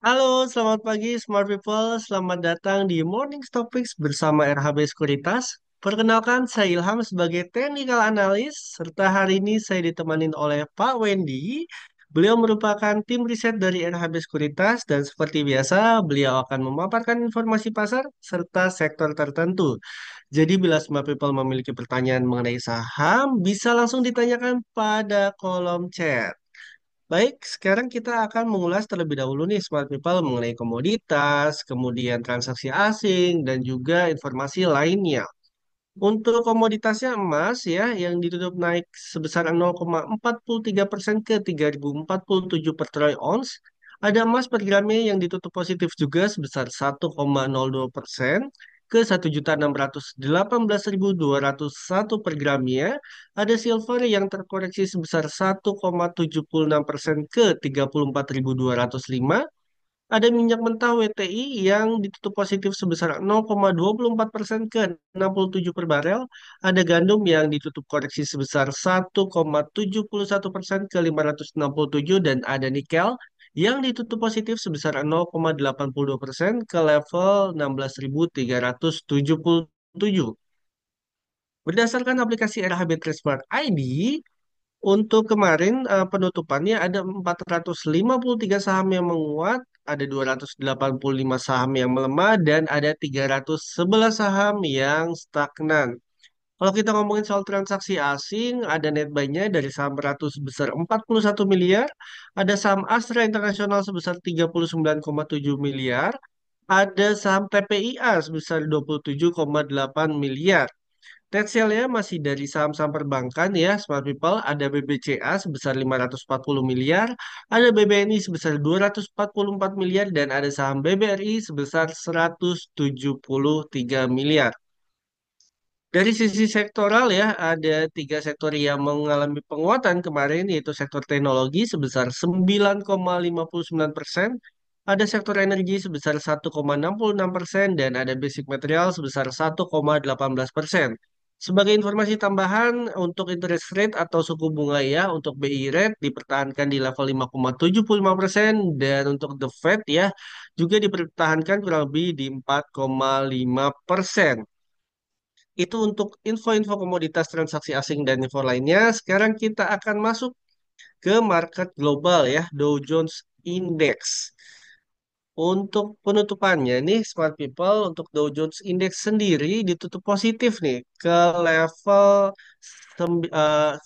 Halo, selamat pagi Smart People. Selamat datang di Morning Topics bersama RHB Sekuritas. Perkenalkan, saya Ilham sebagai Technical Analyst, serta hari ini saya ditemani oleh Pak Wendy. Beliau merupakan tim riset dari RHB Sekuritas dan seperti biasa, beliau akan memaparkan informasi pasar serta sektor tertentu. Jadi bila Smart People memiliki pertanyaan mengenai saham, bisa langsung ditanyakan pada kolom chat. Baik, sekarang kita akan mengulas terlebih dahulu nih Smart People mengenai komoditas, kemudian transaksi asing, dan juga informasi lainnya. Untuk komoditasnya emas ya, yang ditutup naik sebesar 0,43% ke 3.047 per troy ounce. Ada emas per gramnya yang ditutup positif juga sebesar 1,02% ke 1.618.201 per gramnya. Ada silver yang terkoreksi sebesar 1,76% ke 34.205. Ada minyak mentah WTI yang ditutup positif sebesar 0,24% ke 67 per barel. Ada gandum yang ditutup koreksi sebesar 1,71% ke 567 dan ada nikel yang ditutup positif sebesar 0,82% ke level 16.377. Berdasarkan aplikasi RHB Trade Smart ID, untuk kemarin penutupannya ada 453 saham yang menguat, ada 285 saham yang melemah, dan ada 311 saham yang stagnan. Kalau kita ngomongin soal transaksi asing, ada net buy-nya dari saham Beratus sebesar 41 miliar, ada saham Astra Internasional sebesar 39,7 miliar, ada saham TPIA sebesar 27,8 miliar. Net sale-nya masih dari saham-saham perbankan ya, Smart People. Ada BBCA sebesar 540 miliar, ada BBNI sebesar 244 miliar, dan ada saham BBRI sebesar 173 miliar. Dari sisi sektoral ya, ada tiga sektor yang mengalami penguatan kemarin, yaitu sektor teknologi sebesar 9,59%, ada sektor energi sebesar 1,66%, dan ada basic material sebesar 1,18%. Sebagai informasi tambahan, untuk interest rate atau suku bunga ya, untuk BI rate dipertahankan di level 5,75%, dan untuk the Fed ya, juga dipertahankan kurang lebih di 4,5%. Itu untuk info-info komoditas transaksi asing dan info lainnya. Sekarang kita akan masuk ke market global ya, Dow Jones Index. Untuk penutupannya nih, Smart People, untuk Dow Jones Index sendiri ditutup positif nih ke level ke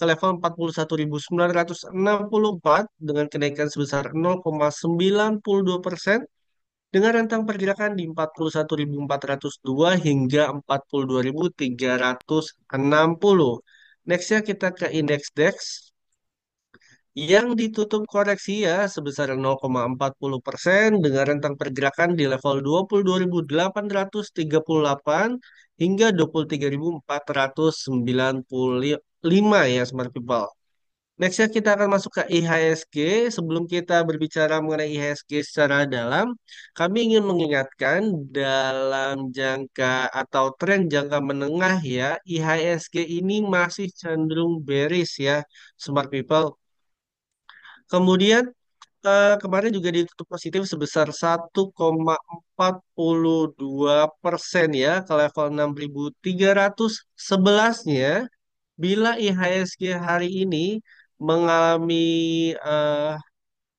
level 41.964 dengan kenaikan sebesar 0,92% dengan rentang pergerakan di 41.402 hingga 42.360. Nextnya kita ke indeks DAX yang ditutup koreksi ya sebesar 0,40% dengan rentang pergerakan di level 22.838 hingga 23.495 ya Smart People. Nextnya kita akan masuk ke IHSG. Sebelum kita berbicara mengenai IHSG secara dalam, kami ingin mengingatkan dalam jangka atau tren jangka menengah ya, IHSG ini masih cenderung bearish ya, Smart People. Kemudian kemarin juga ditutup positif sebesar 1,42% ya ke level 6.311-nya. Bila IHSG hari ini mengalami eh,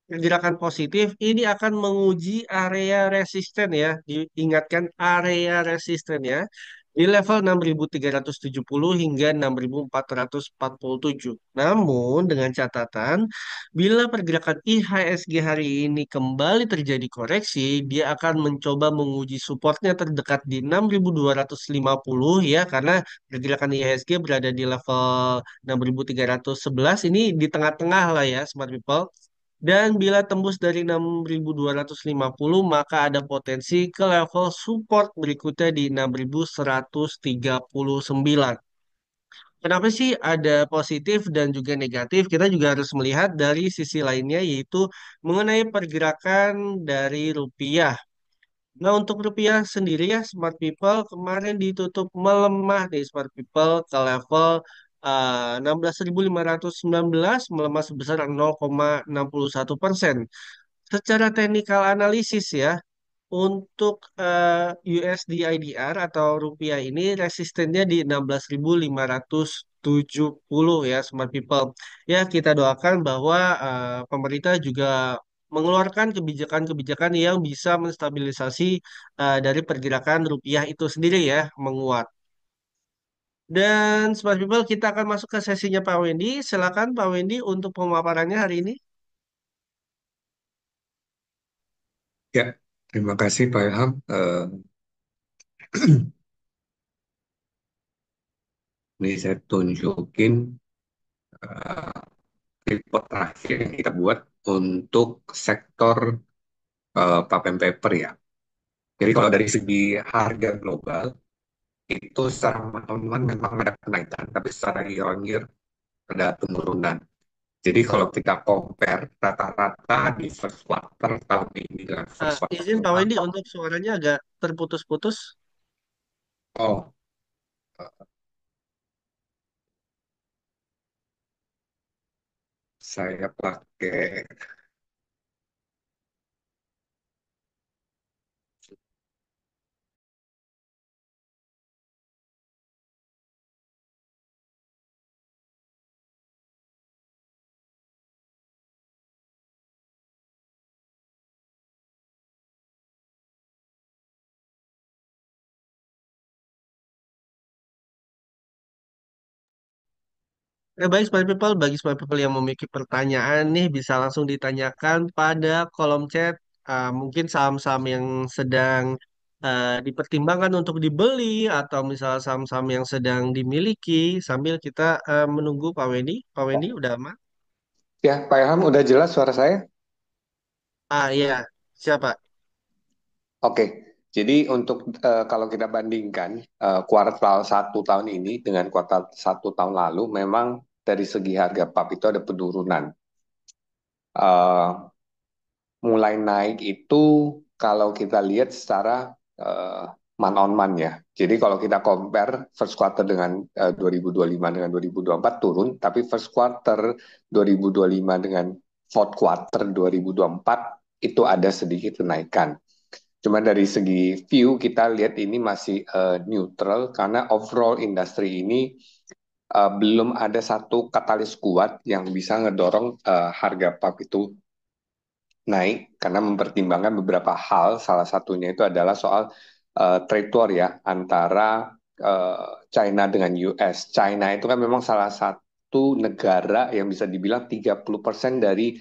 pergerakan positif, ini akan menguji area resisten ya. Diingatkan area resisten ya di level 6.370 hingga 6.447. Namun dengan catatan, bila pergerakan IHSG hari ini kembali terjadi koreksi, dia akan mencoba menguji supportnya terdekat di 6.250 ya, karena pergerakan IHSG berada di level 6.311 ini di tengah-tengah lah ya, Smart People. Dan bila tembus dari 6.250, maka ada potensi ke level support berikutnya di 6.139. Kenapa sih ada positif dan juga negatif? Kita juga harus melihat dari sisi lainnya, yaitu mengenai pergerakan dari rupiah. Nah, untuk rupiah sendiri ya, Smart People kemarin ditutup melemah nih Smart People ke level 16.519, melemah sebesar 0,61%. secara teknikal analisis ya, untuk USD IDR atau rupiah ini resistennya di 16.570 ya, Smart People. Ya, kita doakan bahwa pemerintah juga mengeluarkan kebijakan-kebijakan yang bisa menstabilisasi dari pergerakan rupiah itu sendiri ya, menguat. Dan Smart People, kita akan masuk ke sesinya Pak Wendy. Silakan Pak Wendy untuk pemaparannya hari ini. Ya, terima kasih Pak Ilham. Ini saya tunjukin eh, report terakhir yang kita buat untuk sektor pulp and paper ya. Jadi kalau dari segi harga global, itu secara month-on-month memang ada kenaikan, tapi secara year-on-year ada penurunan. Jadi kalau kita compare rata-rata di first quarter tahun ini dengan first quarter Izin tahun Pak Wendy lalu, untuk suaranya agak terputus-putus. oh, saya pakai. Baik Smart People, bagi Smart People yang memiliki pertanyaan nih bisa langsung ditanyakan pada kolom chat. Mungkin saham-saham yang sedang dipertimbangkan untuk dibeli atau misalnya saham-saham yang sedang dimiliki sambil kita menunggu Pak Wendy. Pak Wendy udah aman? Ya, Pak Ilham udah jelas suara saya? Iya, siapa? Oke, jadi untuk kalau kita bandingkan kuartal 1 tahun ini dengan kuartal 1 tahun lalu, memang dari segi harga pulp itu ada penurunan. Eh, Mulai naik itu kalau kita lihat secara eh, month on month ya. Jadi kalau kita compare first quarter dengan 2025 dengan 2024 turun, tapi first quarter 2025 dengan fourth quarter 2024 itu ada sedikit kenaikan. Cuma dari segi view kita lihat ini masih neutral karena overall industri ini belum ada satu katalis kuat yang bisa ngedorong harga pulp itu naik karena mempertimbangkan beberapa hal. Salah satunya itu adalah soal trade war ya antara China dengan US. China itu kan memang salah satu negara yang bisa dibilang 30% dari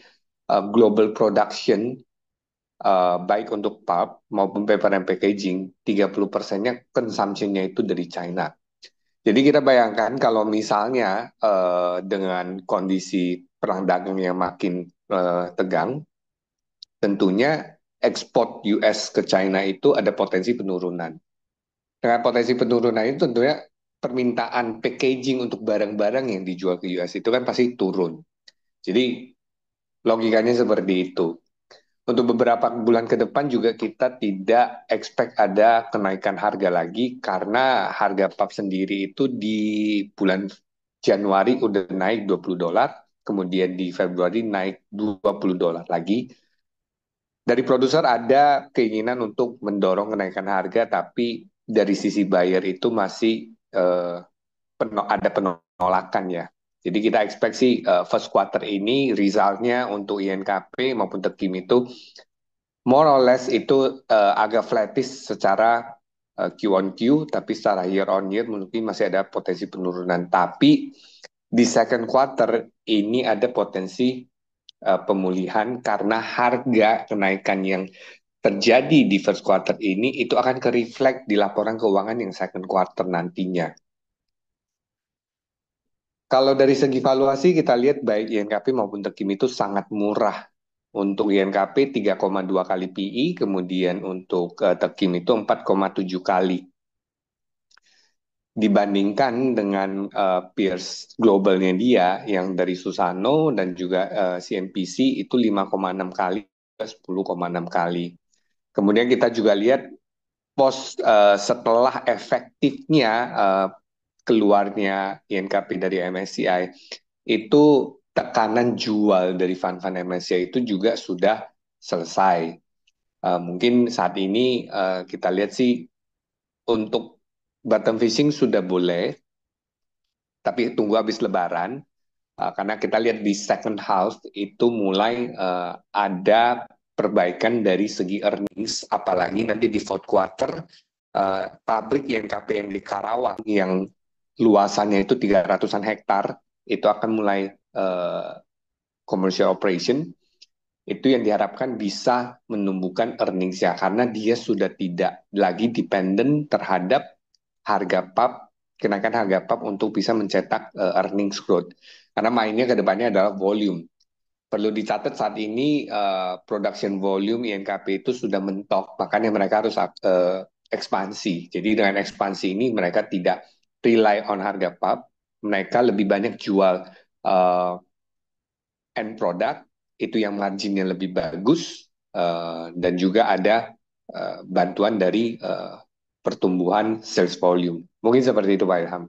global production baik untuk pulp maupun paper and packaging, 30%-nya consumption-nya itu dari China. Jadi kita bayangkan kalau misalnya dengan kondisi perang dagang yang makin tegang, tentunya ekspor US ke China itu ada potensi penurunan. Dengan potensi penurunan itu tentunya permintaan packaging untuk barang-barang yang dijual ke US itu kan pasti turun. Jadi logikanya seperti itu. Untuk beberapa bulan ke depan juga kita tidak expect ada kenaikan harga lagi karena harga pulp sendiri itu di bulan Januari udah naik $20, kemudian di Februari naik $20 lagi. Dari produser ada keinginan untuk mendorong kenaikan harga, tapi dari sisi buyer itu masih ada penolakan ya. Jadi kita expect sih first quarter ini resultnya untuk INKP maupun Tekim itu more or less itu agak flattish secara Q on Q, tapi secara year on year mungkin masih ada potensi penurunan. Tapi di second quarter ini ada potensi pemulihan karena harga kenaikan yang terjadi di first quarter ini itu akan ke-reflect di laporan keuangan yang second quarter nantinya. Kalau dari segi valuasi kita lihat baik INKP maupun Tekim itu sangat murah. Untuk INKP 3,2 kali PI, kemudian untuk Tekim itu 4,7 kali. Dibandingkan dengan peers globalnya dia yang dari Susano dan juga CNPC itu 5,6 kali, 10,6 kali. Kemudian kita juga lihat setelah efektifnya keluarnya INKP dari MSCI itu tekanan jual dari fund-fund MSCI itu juga sudah selesai. Mungkin saat ini kita lihat sih untuk bottom fishing sudah boleh, tapi tunggu habis Lebaran. Karena kita lihat di second half itu mulai ada perbaikan dari segi earnings, apalagi nanti di fourth quarter pabrik INKP yang di Karawang yang luasannya itu 300-an hektar itu akan mulai commercial operation, itu yang diharapkan bisa menumbuhkan earnings ya karena dia sudah tidak lagi dependent terhadap harga pub, kenaikan harga pub untuk bisa mencetak earnings growth. Karena mainnya ke depannya adalah volume. Perlu dicatat saat ini production volume INKP itu sudah mentok, makanya mereka harus ekspansi. Jadi dengan ekspansi ini mereka tidak rely on harga pub, mereka lebih banyak jual uh, end product itu yang marginnya lebih bagus dan juga ada bantuan dari pertumbuhan sales volume. Mungkin seperti itu Pak Ilham.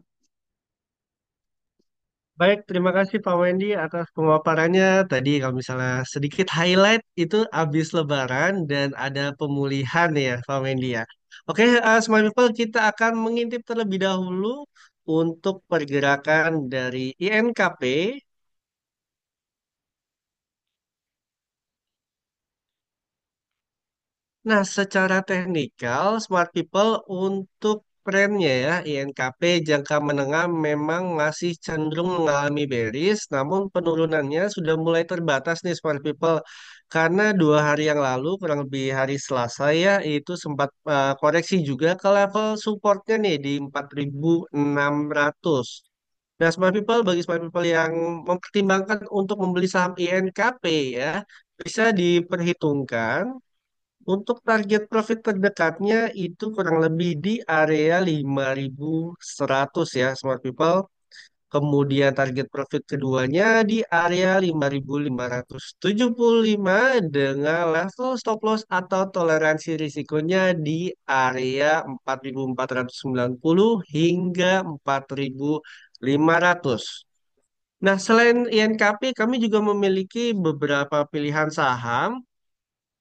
Baik, terima kasih Pak Wendy atas pemaparannya. Tadi kalau misalnya sedikit highlight itu habis Lebaran dan ada pemulihan ya Pak Wendy ya. Oke, Smart People kita akan mengintip terlebih dahulu untuk pergerakan dari INKP. Nah, secara teknikal, Smart People untuk trennya ya, INKP jangka menengah memang masih cenderung mengalami bearish, namun penurunannya sudah mulai terbatas nih Smart People. Karena 2 hari yang lalu, kurang lebih hari Selasa ya, itu sempat koreksi juga ke level supportnya nih di 4.600. Nah, Smart People bagi Smart People yang mempertimbangkan untuk membeli saham INKP ya, bisa diperhitungkan untuk target profit terdekatnya itu kurang lebih di area 5.100 ya Smart People. Kemudian target profit keduanya di area 5.575 dengan level stop loss atau toleransi risikonya di area 4.490 hingga 4.500. Nah, selain INKP, kami juga memiliki beberapa pilihan saham,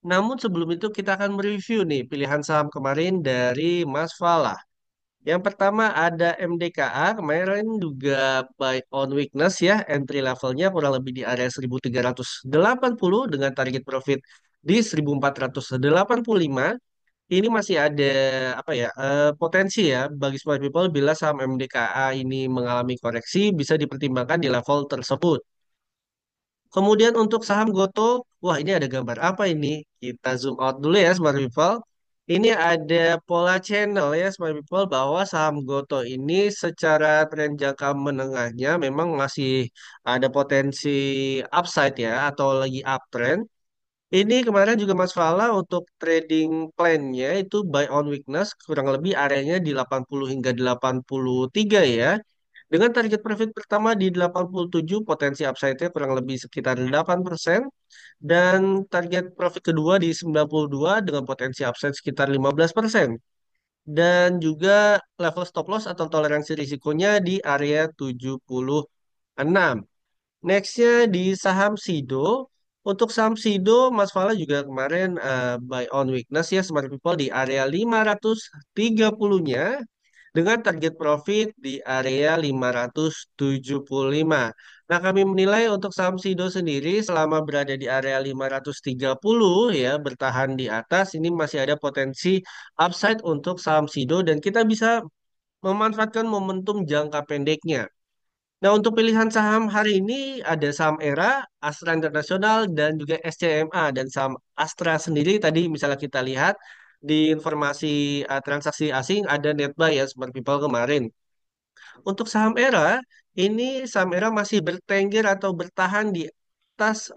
namun sebelum itu kita akan mereview nih pilihan saham kemarin dari Mas Fala. Yang pertama ada MDKA, kemarin juga buy on weakness ya, entry levelnya kurang lebih di area 1.380 dengan target profit di 1.485. Ini masih ada apa ya potensi ya bagi smart people bila saham MDKA ini mengalami koreksi bisa dipertimbangkan di level tersebut. Kemudian untuk saham Goto, wah ini ada gambar apa ini? Kita zoom out dulu ya Smart People. Ini ada pola channel ya Smart People bahwa saham Goto ini secara tren jangka menengahnya memang masih ada potensi upside ya atau lagi uptrend. Ini kemarin juga Mas Fala untuk trading plan-nya itu buy on weakness kurang lebih areanya di 80 hingga 83 ya. Dengan target profit pertama di 87, potensi upside-nya kurang lebih sekitar 8%. Dan target profit kedua di 92 dengan potensi upside sekitar 15%. Dan juga level stop loss atau toleransi risikonya di area 76. Nextnya di saham Sido. Untuk saham Sido, Mas Fala juga kemarin buy on weakness ya Smart People di area 530-nya dengan target profit di area 575. Nah, kami menilai untuk saham Sido sendiri selama berada di area 530 ya, bertahan di atas, ini masih ada potensi upside untuk saham Sido dan kita bisa memanfaatkan momentum jangka pendeknya. Nah, untuk pilihan saham hari ini ada saham ERA, Astra Internasional, dan juga SCMA. Dan saham Astra sendiri tadi misalnya kita lihat di informasi transaksi asing ada netbuy ya, Smart People kemarin. Untuk saham ERA, ini saham ERA masih bertengger atau bertahan di atas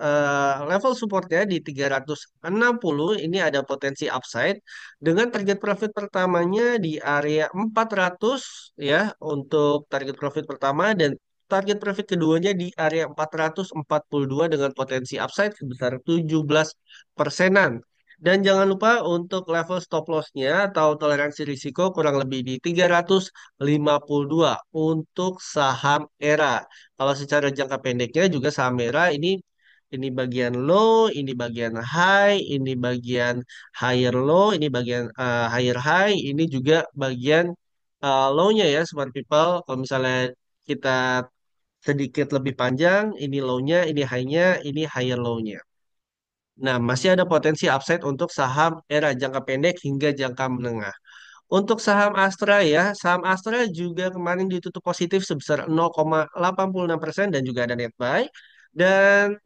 level supportnya di 360. Ini ada potensi upside dengan target profit pertamanya di area 400 ya untuk target profit pertama dan target profit keduanya di area 442 dengan potensi upside sebesar 17%-an. Dan jangan lupa untuk level stop loss-nya atau toleransi risiko kurang lebih di 352 untuk saham ERA. Kalau secara jangka pendeknya juga saham ERA ini Ini bagian low, ini bagian high, ini bagian higher low, ini bagian higher high, ini juga bagian low-nya ya, smart people. Kalau misalnya kita sedikit lebih panjang, ini low-nya, ini high-nya, ini higher low-nya. Nah, masih ada potensi upside untuk saham era jangka pendek hingga jangka menengah. Untuk saham Astra ya, saham Astra juga kemarin ditutup positif sebesar 0,86% dan juga ada net buy. Dan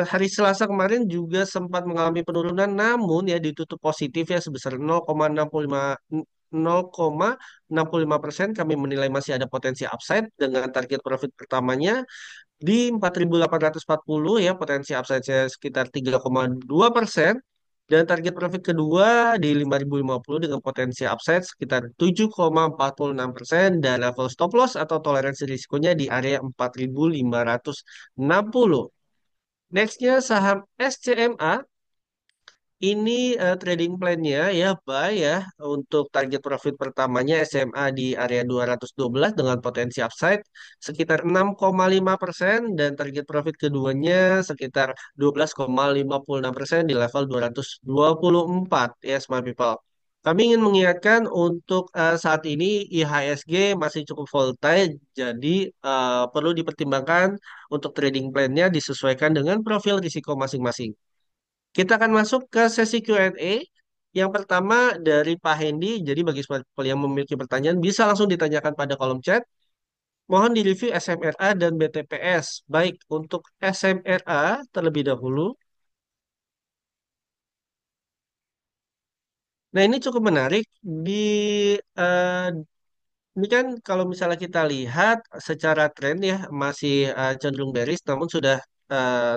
hari Selasa kemarin juga sempat mengalami penurunan, namun ya ditutup positif ya sebesar 0,65%. Kami menilai masih ada potensi upside dengan target profit pertamanya di 4.840 ya, potensi upside-nya sekitar 3,2%, dan target profit kedua di 5.050 dengan potensi upside sekitar 7,46%, dan level stop loss atau toleransi risikonya di area 4.560. Nextnya saham SCMA, ini trading plan-nya ya buy ya, untuk target profit pertamanya SMA di area 212 dengan potensi upside sekitar 6,5%, dan target profit keduanya sekitar 12,56% di level 224 ya smart people. Kami ingin mengingatkan untuk saat ini IHSG masih cukup volatile, jadi perlu dipertimbangkan untuk trading plan-nya disesuaikan dengan profil risiko masing-masing. Kita akan masuk ke sesi Q&A. Yang pertama dari Pak Hendy. Jadi bagi people yang memiliki pertanyaan bisa langsung ditanyakan pada kolom chat. Mohon direview SMRA dan BTPS. Baik, untuk SMRA terlebih dahulu. Nah, ini cukup menarik. Di eh, Ini kan kalau misalnya kita lihat secara tren ya masih cenderung bearish, namun sudah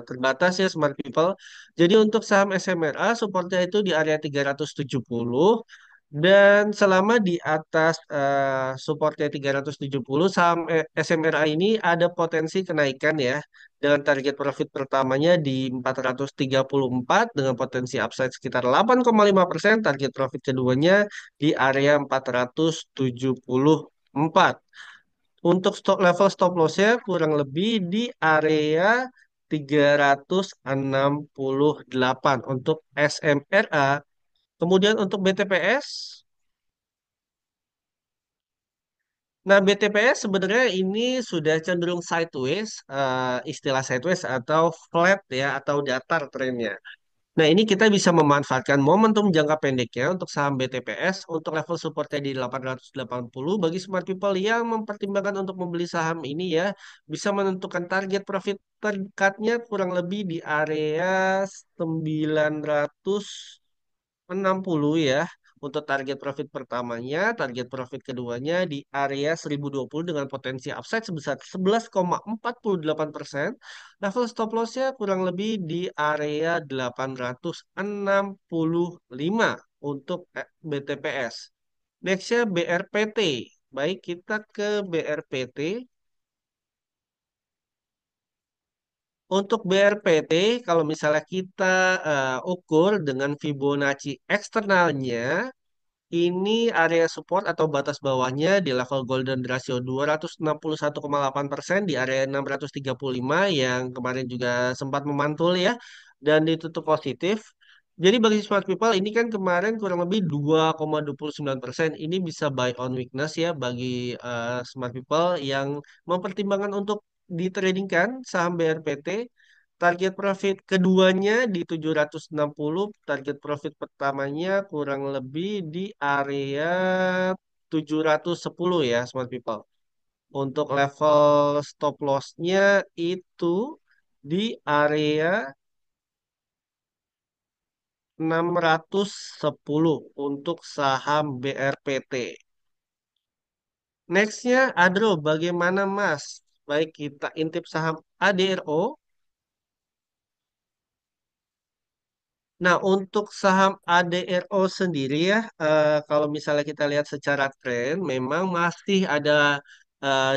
terbatas ya smart people. Jadi untuk saham SMRA supportnya itu di area 370, dan selama di atas supportnya 370, saham SMRA ini ada potensi kenaikan ya, dengan target profit pertamanya di 434 dengan potensi upside sekitar 8,5%, target profit keduanya di area 474. Untuk stop lossnya kurang lebih di area 368 untuk SMRA. Kemudian untuk BTPS, nah BTPS sebenarnya ini sudah cenderung sideways, istilah sideways atau flat ya, atau datar trennya. Nah, ini kita bisa memanfaatkan momentum jangka pendeknya untuk saham BTPS untuk level supportnya di 880. Bagi smart people yang mempertimbangkan untuk membeli saham ini ya, bisa menentukan target profit terdekatnya kurang lebih di area 960 ya. Untuk target profit pertamanya, target profit keduanya di area 1020 dengan potensi upside sebesar 11,48%. Level stop loss-nya kurang lebih di area 865 untuk BTPS. Next-nya BRPT. Baik, kita ke BRPT. Untuk BRPT, kalau misalnya kita ukur dengan Fibonacci eksternalnya, ini area support atau batas bawahnya di level golden ratio 261,8% di area 635 yang kemarin juga sempat memantul ya, dan ditutup positif. Jadi bagi smart people ini kan kemarin kurang lebih 2,29%. Ini bisa buy on weakness ya bagi smart people yang mempertimbangkan untuk ditradingkan saham BRPT. Target profit keduanya di 760, target profit pertamanya kurang lebih di area 710 ya, smart people. Untuk level stop loss-nya itu di area 610 untuk saham BRPT. Next-nya Adro, bagaimana Mas? Baik, kita intip saham ADRO. Nah, untuk saham ADRO sendiri ya, kalau misalnya kita lihat secara tren, memang masih ada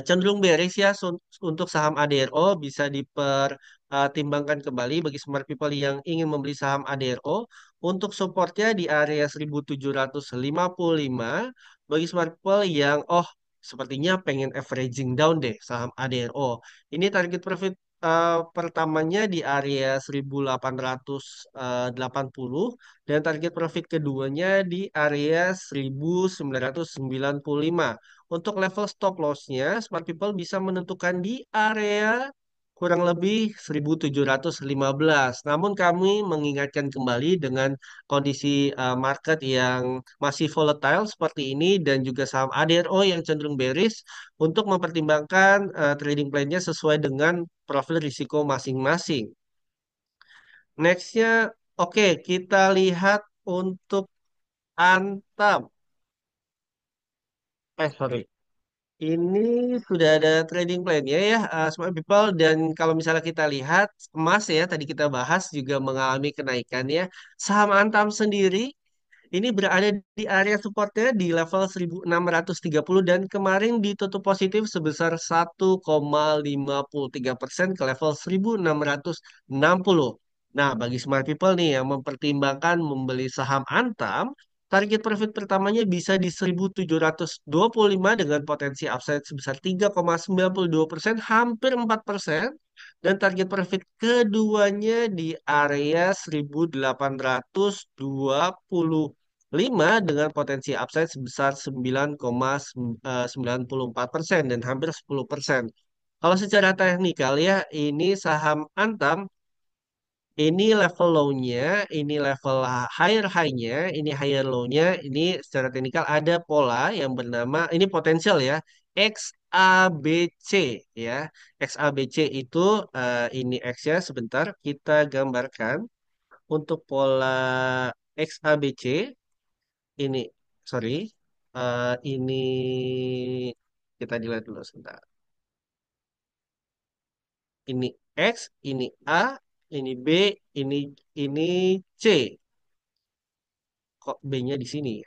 cenderung bearish ya, untuk saham ADRO bisa dipertimbangkan kembali bagi smart people yang ingin membeli saham ADRO. Untuk supportnya di area 1755, bagi smart people yang sepertinya pengen averaging down deh saham ADRO. Ini target profit pertamanya di area 1880 dan target profit keduanya di area 1995. Untuk level stop loss-nya, Smart People bisa menentukan di area kurang lebih 1715. Namun kami mengingatkan kembali dengan kondisi market yang masih volatile seperti ini dan juga saham ADRO yang cenderung bearish untuk mempertimbangkan trading plan-nya sesuai dengan profil risiko masing-masing. Nextnya, oke, kita lihat untuk Antam. Sorry. Ini sudah ada trading plan-nya ya, Smart People. Dan kalau misalnya kita lihat, emas ya, tadi kita bahas juga mengalami kenaikan ya. Saham Antam sendiri ini berada di area supportnya di level 1630 dan kemarin ditutup positif sebesar 1,53% ke level 1660. Nah, bagi smart people nih yang mempertimbangkan membeli saham Antam, target profit pertamanya bisa di 1725 dengan potensi upside sebesar 3,92%, hampir 4%. Dan target profit keduanya di area 1825 dengan potensi upside sebesar 9,94% dan hampir 10%. Kalau secara teknikal ya, ini saham Antam, ini level low-nya, ini level higher high-nya, ini higher low-nya, ini secara teknikal ada pola yang bernama, ini potensial ya, XABC ya. XABC itu ini X-nya sebentar kita gambarkan untuk pola XABC ini, sorry, ini kita dilihat dulu sebentar. Ini X, ini A, ini B, ini ini C. Kok B-nya di sini ya?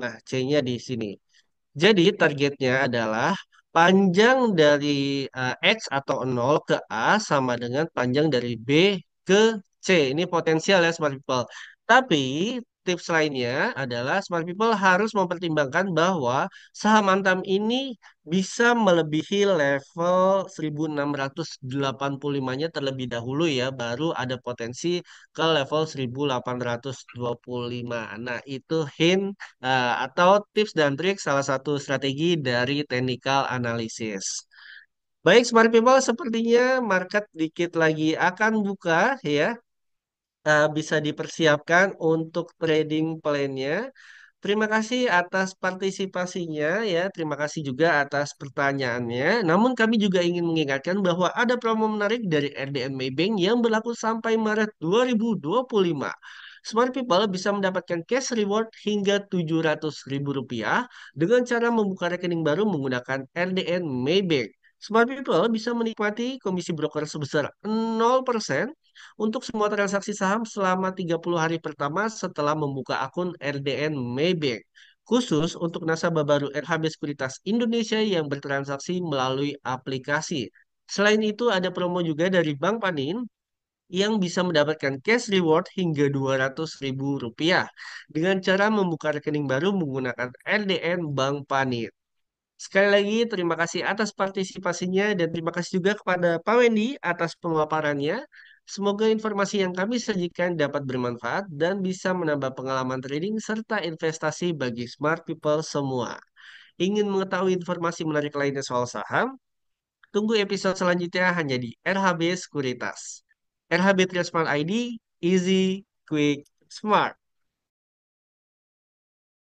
Nah, C-nya di sini. Jadi targetnya adalah panjang dari X atau nol ke A sama dengan panjang dari B ke C. Ini potensial ya Smart People. Tapi tips lainnya adalah Smart People harus mempertimbangkan bahwa saham Antam ini bisa melebihi level 1685-nya terlebih dahulu ya, baru ada potensi ke level 1825. Nah, itu hint atau tips dan trik salah satu strategi dari technical analysis. Baik, smart people, sepertinya market dikit lagi akan buka ya. Bisa dipersiapkan untuk trading plan-nya. Terima kasih atas partisipasinya ya. Terima kasih juga atas pertanyaannya. Namun kami juga ingin mengingatkan bahwa ada promo menarik dari RDN Maybank yang berlaku sampai Maret 2025. Smart People bisa mendapatkan cash reward hingga Rp700.000 dengan cara membuka rekening baru menggunakan RDN Maybank. Smart People bisa menikmati komisi broker sebesar 0% untuk semua transaksi saham selama 30 hari pertama setelah membuka akun RDN Maybank. Khusus untuk nasabah baru RHB Sekuritas Indonesia yang bertransaksi melalui aplikasi. Selain itu ada promo juga dari Bank Panin yang bisa mendapatkan cash reward hingga Rp200.000 dengan cara membuka rekening baru menggunakan RDN Bank Panin. Sekali lagi, terima kasih atas partisipasinya dan terima kasih juga kepada Pak Wendy atas pemaparannya. Semoga informasi yang kami sajikan dapat bermanfaat dan bisa menambah pengalaman trading serta investasi bagi smart people semua. Ingin mengetahui informasi menarik lainnya soal saham? Tunggu episode selanjutnya hanya di RHB Sekuritas. RHB Trade Smart ID, easy, quick, smart.